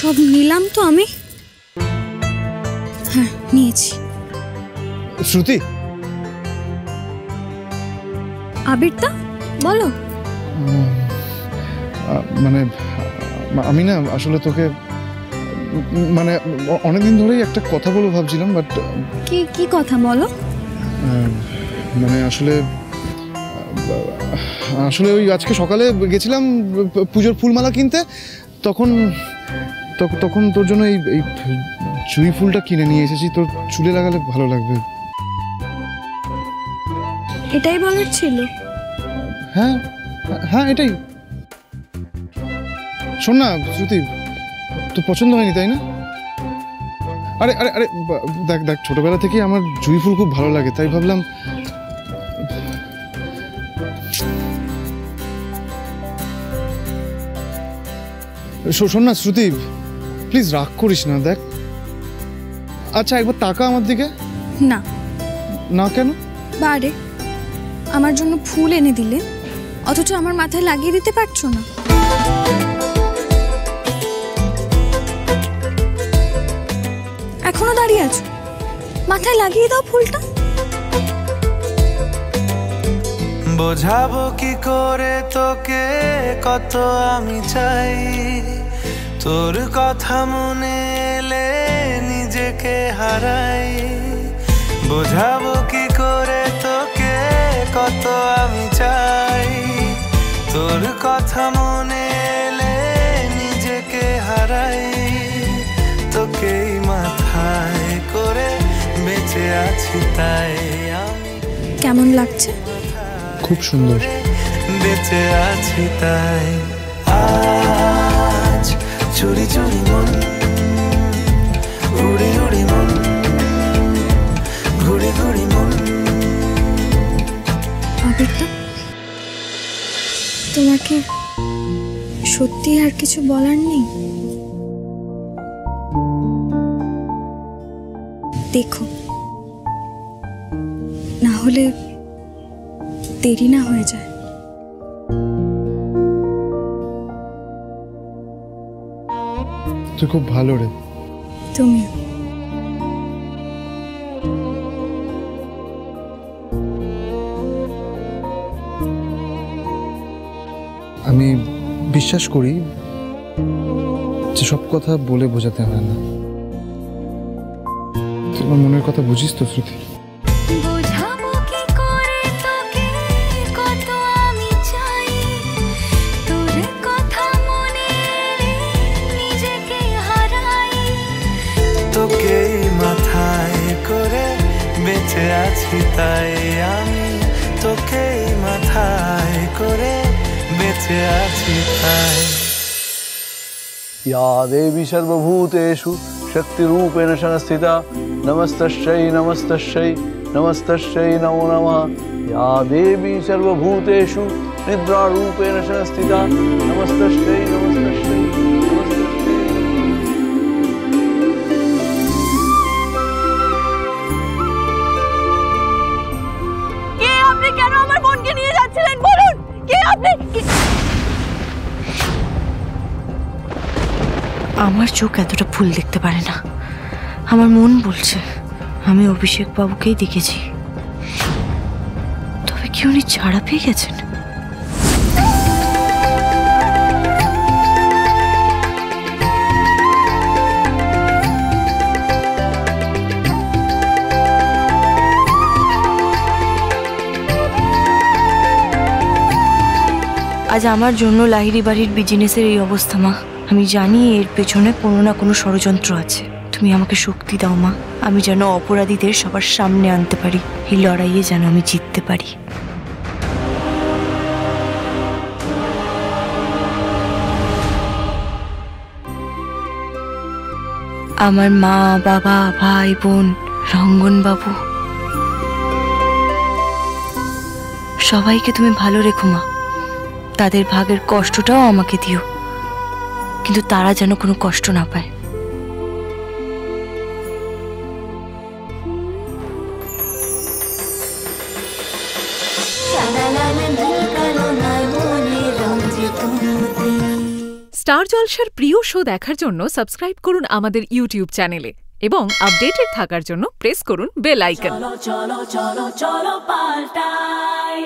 সব নিলাম তো আমি। হ্যাঁ নিয়েছি। শ্রুতি, আবিরদা বলো। মানে আমি না আসলে তোকে মানে অনেকদিন ধরেই একটা কথা বলবো ভাবছিলাম, বাট কি কথা বলো? মানে আসলে ওই আজকে সকালে গেছিলাম পুজোর ফুলমালা কিনতে, তখন তোর জন্য এই জুঁই ফুলটা কিনে নিয়ে এসেছি। তোর চুলে লাগালে ভালো লাগবে। এটাই বলার ছিল? হ্যাঁ হ্যাঁ এটাই। শোন না শ্রুতি, তোর পছন্দ হয়নি তাই না? আরে আরে আরে দেখ দেখ, ছোটবেলা থেকেই আমার জুঁই ফুল খুব ভালো লাগে, তাই ভাবলাম। শোন না শ্রুতি, প্লিজ রাগ করিস না। দেখ আচ্ছা একবার তাকা আমার দিকে। না। না কেন? বারে আমার জন্য ফুল এনে দিলে অথচ আমার মাথায় লাগিয়ে দিতে পারছো না। এখনো দাঁড়িয়ে আছো, মাথায় লাগিয়ে দাও ফুলটা। বোঝাবো কি করে তোকে কত আমি চাই, তোর কথা মনে এলে নিজেকে হারাই। বোঝাবো কি করে তোকে কত আমি চাই, তোর কথা মনে এলে নিজেকে হারাই। তোকেই মাথায় করে বেঁচে আছি তাই আমি। কেমন লাগছে? খুব সুন্দর। বেঁচে আছি তাই আজ চুরি চুরি মন, উড়ি উড়ি মন, ঘুরি ঘুরি মন। আবিরদা, তোমাকে সত্যি আর কিছু বলার নেই? দেখো না হলে দেরি না হয়ে যায়। তুই খুব ভালো রে। তুমি আমি বিশ্বাস করি যে সব কথা বলে বোঝাতে হয় না। তোমার মনের কথা বুঝিস তো শ্রুতি? তোকে মাথায় করে বেঁচে আছি তাই আমি, তোকে মাথায় করে বেঁচে আছি তাই। या देवी सर्वभूतेषु शक्तिरूपेण संस्थिता नमस्तस्यै नमस्तस्यै नमस्तस्यै नमो नमः। या देवी सर्वभूतेषु निद्रारूपेण संस्थिता नमस्तस्यै नमस्तस्यै नमस्तस्यै। কে আপনি? কেন আমার বোনকে নিয়ে যাচ্ছিলেন বলুন? কে আপনি? আমার চোখ এতটা ভুল দেখতে পারে না। আমার মন বলছে আমি অভিষেক বাবুকেই দেখেছি। তবে কি উনি ছাড়া পেয়ে গেছেন? আজ আমার জন্য লাহিড়ী বাড়ির বিজনেসের এই অবস্থা মা। আমি জানি এর পেছনে কোনো না কোনো ষড়যন্ত্র আছে। তুমি আমাকে শক্তি দাও মা, আমি যেন অপরাধীদের সবার সামনে আনতে পারি। এই লড়াইয়ে যেন আমি জিততে পারি। আমার মা, বাবা, ভাই, বোন, রঙ্গন বাবু সবাইকে তুমি ভালো রেখো মা। তাদের ভাগের কষ্টটাও আমাকে দিও, কিন্তু তারা যেন কোনো কষ্ট না পায়। স্টার জলসার প্রিয় শো দেখার জন্য সাবস্ক্রাইব করুন আমাদের ইউটিউব চ্যানেলে এবং আপডেটেড থাকার জন্য প্রেস করুন বেল আইকন। চলো চলো চলো চলো পাল্টাই।